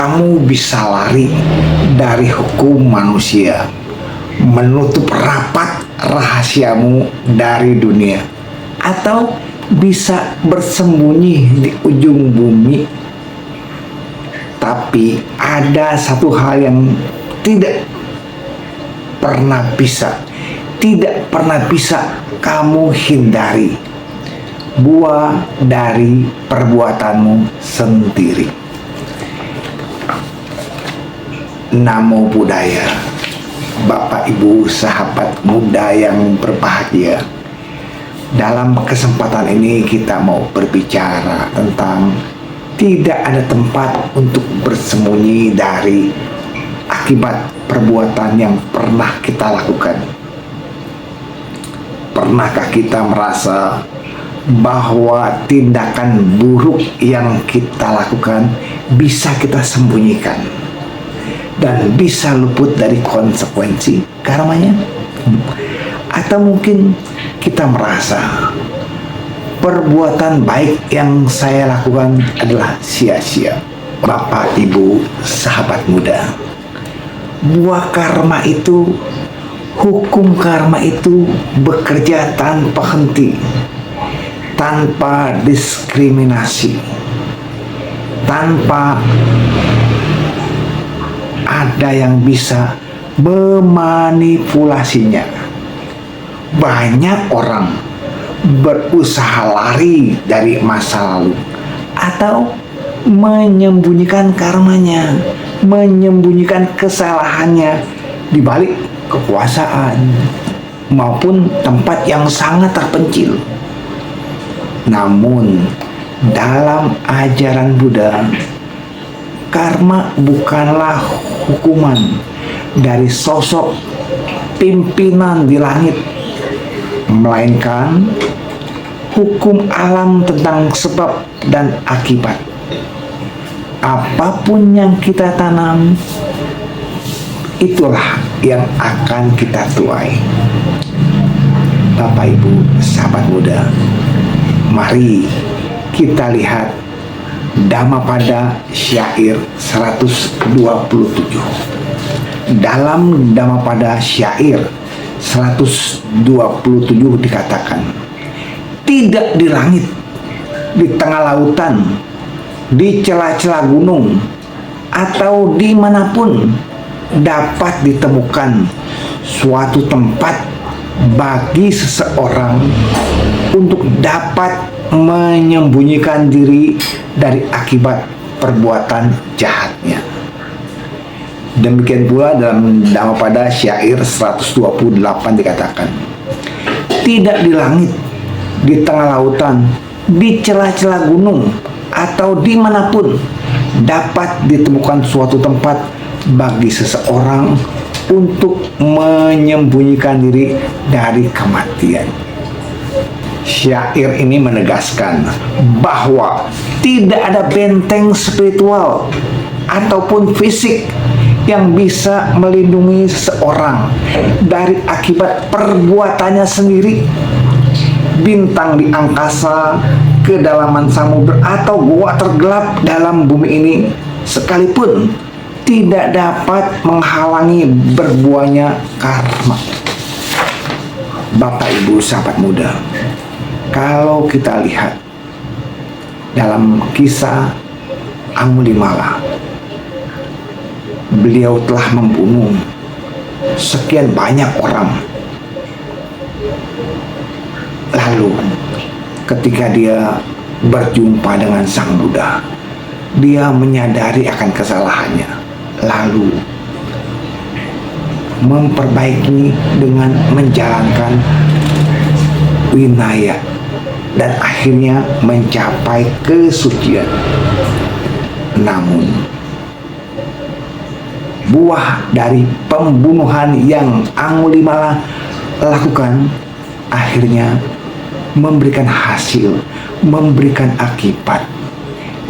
Kamu bisa lari dari hukum manusia, menutup rapat rahasiamu dari dunia, atau bisa bersembunyi di ujung bumi. Tapi ada satu hal yang tidak pernah bisa kamu hindari: buah dari perbuatanmu sendiri. Namo Buddhaya. Bapak Ibu sahabat muda yang berbahagia, dalam kesempatan ini kita mau berbicara tentang tidak ada tempat untuk bersembunyi dari akibat perbuatan yang pernah kita lakukan. Pernahkah kita merasa bahwa tindakan buruk yang kita lakukan bisa kita sembunyikan dan bisa luput dari konsekuensi karmanya? Atau mungkin kita merasa perbuatan baik yang saya lakukan adalah sia-sia. Bapak, Ibu, sahabat muda, buah karma itu, hukum karma itu bekerja tanpa henti, tanpa diskriminasi, tanpa ada yang bisa memanipulasinya. Banyak orang berusaha lari dari masa lalu atau menyembunyikan karmanya, menyembunyikan kesalahannya di balik kekuasaan maupun tempat yang sangat terpencil. Namun dalam ajaran Buddha, karma bukanlah hukuman dari sosok pimpinan di langit, melainkan hukum alam tentang sebab dan akibat. Apapun yang kita tanam, itulah yang akan kita tuai. Bapak, Ibu, sahabat muda, mari kita lihat Dhammapada syair 127. Dalam Dhammapada syair 127 dikatakan, tidak di langit, di tengah lautan, di celah-celah gunung, atau dimanapun dapat ditemukan suatu tempat bagi seseorang untuk dapat menyembunyikan diri dari akibat perbuatan jahatnya. Demikian pula dalam Dhammapada syair 128 dikatakan, tidak di langit, di tengah lautan, di celah-celah gunung, atau dimanapun dapat ditemukan suatu tempat bagi seseorang untuk menyembunyikan diri dari kematian. Syair ini menegaskan bahwa tidak ada benteng spiritual ataupun fisik yang bisa melindungi seseorang dari akibat perbuatannya sendiri. Bintang di angkasa, kedalaman samudera, atau gua tergelap dalam bumi ini sekalipun tidak dapat menghalangi berbuahnya karma. Bapak, Ibu, sahabat muda, kalau kita lihat dalam kisah Angulimala, beliau telah membunuh sekian banyak orang. Lalu ketika dia berjumpa dengan Sang Buddha, dia menyadari akan kesalahannya, lalu memperbaiki dengan menjalankan winaya dan akhirnya mencapai kesucian. Namun buah dari pembunuhan yang Angulimala lakukan akhirnya memberikan hasil, memberikan akibat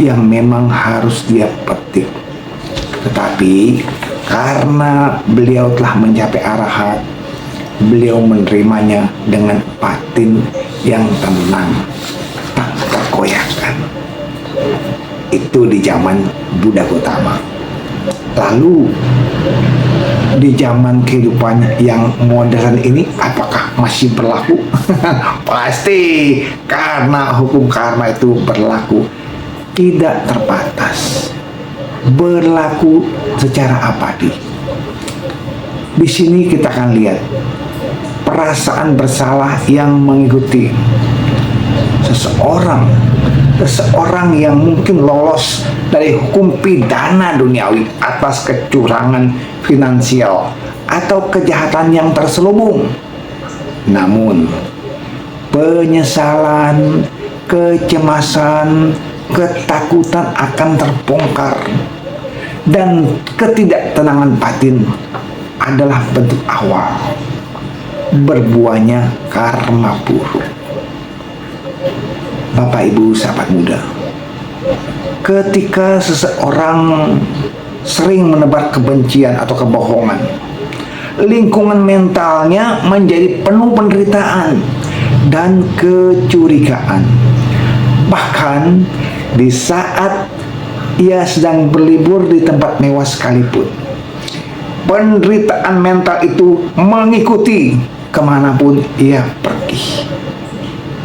yang memang harus dia petik. Tetapi karena beliau telah mencapai arahat, beliau menerimanya dengan batin yang tenang, tak terkoyakkan. Itu di zaman Buddha Gautama. Lalu di zaman kehidupan yang modern ini apakah masih berlaku? Pasti, karena hukum karma itu berlaku tidak terbatas, berlaku secara abadi. Di sini kita akan lihat perasaan bersalah yang mengikuti seseorang yang mungkin lolos dari hukum pidana duniawi atas kecurangan finansial atau kejahatan yang terselubung. Namun, penyesalan, kecemasan, ketakutan akan terbongkar, dan ketidaktenangan batin adalah bentuk awal berbuahnya karma buruk. Bapak Ibu sahabat muda, ketika seseorang sering menebar kebencian atau kebohongan, lingkungan mentalnya menjadi penuh penderitaan dan kecurigaan. Bahkan di saat ia sedang berlibur di tempat mewah sekalipun, penderitaan mental itu mengikuti kemanapun ia pergi.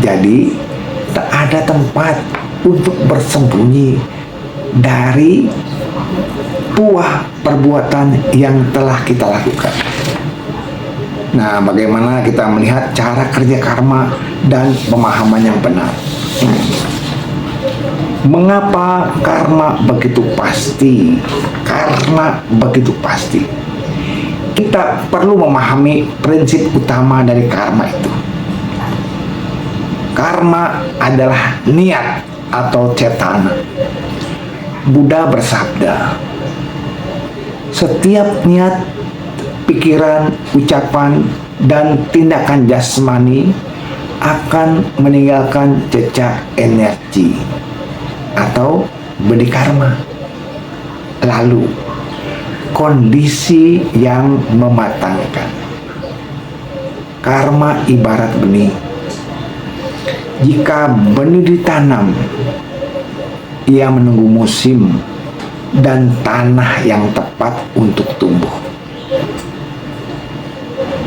Jadi tak ada tempat untuk bersembunyi dari buah perbuatan yang telah kita lakukan. Nah, bagaimana kita melihat cara kerja karma dan pemahaman yang benar? Mengapa karma begitu pasti? Karena begitu pasti, kita perlu memahami prinsip utama dari karma itu. Karma adalah niat atau cetana. Buddha bersabda, setiap niat, pikiran, ucapan, dan tindakan jasmani akan meninggalkan jejak energi atau benih karma. Lalu, kondisi yang mematangkan. Karma ibarat benih. Jika benih ditanam, ia menunggu musim dan tanah yang tepat untuk tumbuh.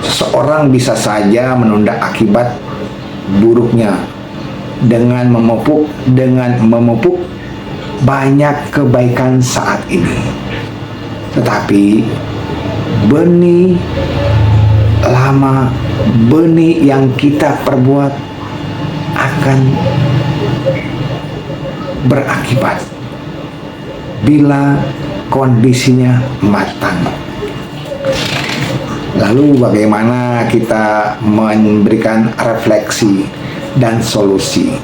Seseorang bisa saja menunda akibat buruknya dengan memupuk banyak kebaikan saat ini. Tetapi benih lama, benih yang kita perbuat akan berakibat bila kondisinya matang. Lalu bagaimana kita memberikan refleksi dan solusi?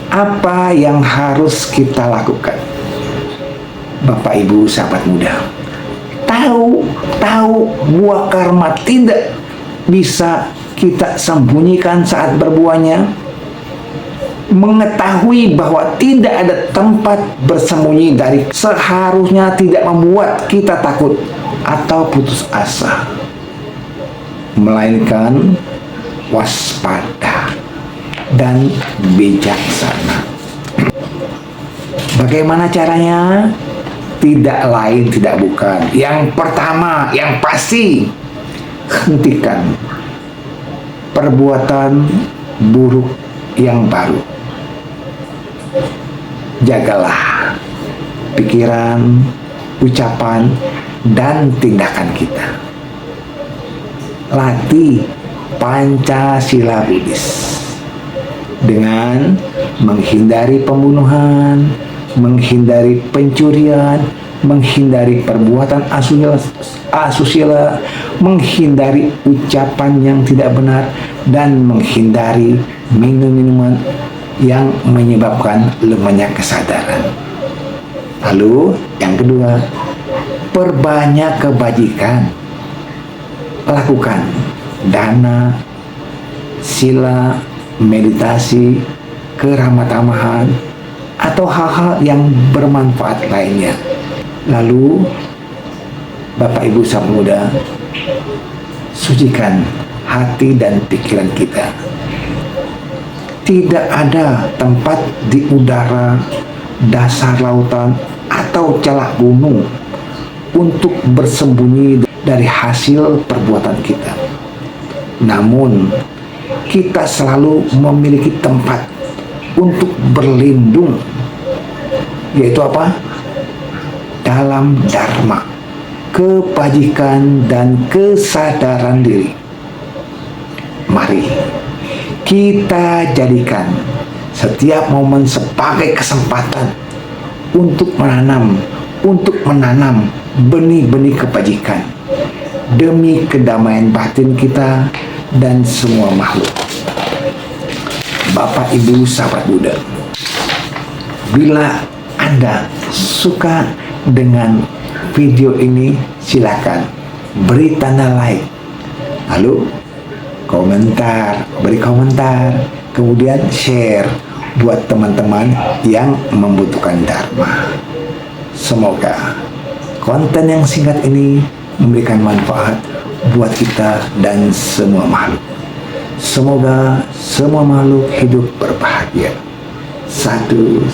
Apa yang harus kita lakukan? Bapak Ibu sahabat muda, tahu buah karma tidak bisa kita sembunyikan saat berbuahnya. Mengetahui bahwa tidak ada tempat bersembunyi dari seharusnya tidak membuat kita takut atau putus asa, melainkan waspada dan bijaksana. Bagaimana caranya? Tidak lain tidak bukan. Yang pertama, yang pasti, hentikan perbuatan buruk yang baru. Jagalah pikiran, ucapan, dan tindakan kita. Latih Pancasila Buddhis dengan menghindari pembunuhan, menghindari pencurian, menghindari perbuatan asusila, menghindari ucapan yang tidak benar, dan menghindari minum-minuman yang menyebabkan lemahnya kesadaran. Lalu yang kedua, perbanyak kebajikan. Lakukan dana, sila, meditasi, keramah tamahan, atau hal-hal yang bermanfaat lainnya. Lalu Bapak Ibu sahabat muda, sucikan hati dan pikiran kita. Tidak ada tempat di udara, dasar lautan, atau celah gunung untuk bersembunyi dari hasil perbuatan kita. Namun, kita selalu memiliki tempat untuk berlindung, yaitu apa? Dalam dharma, kebajikan, dan kesadaran diri. Mari kita jadikan setiap momen sebagai kesempatan untuk menanam benih-benih kebajikan demi kedamaian batin kita dan semua makhluk. Bapak, Ibu, sahabat Buddha, bila Anda suka dengan video ini, silakan beri tanda like, lalu beri komentar, kemudian share buat teman-teman yang membutuhkan Dharma. Semoga konten yang singkat ini memberikan manfaat buat kita dan semua makhluk. Semoga semua makhluk hidup berbahagia. Satu.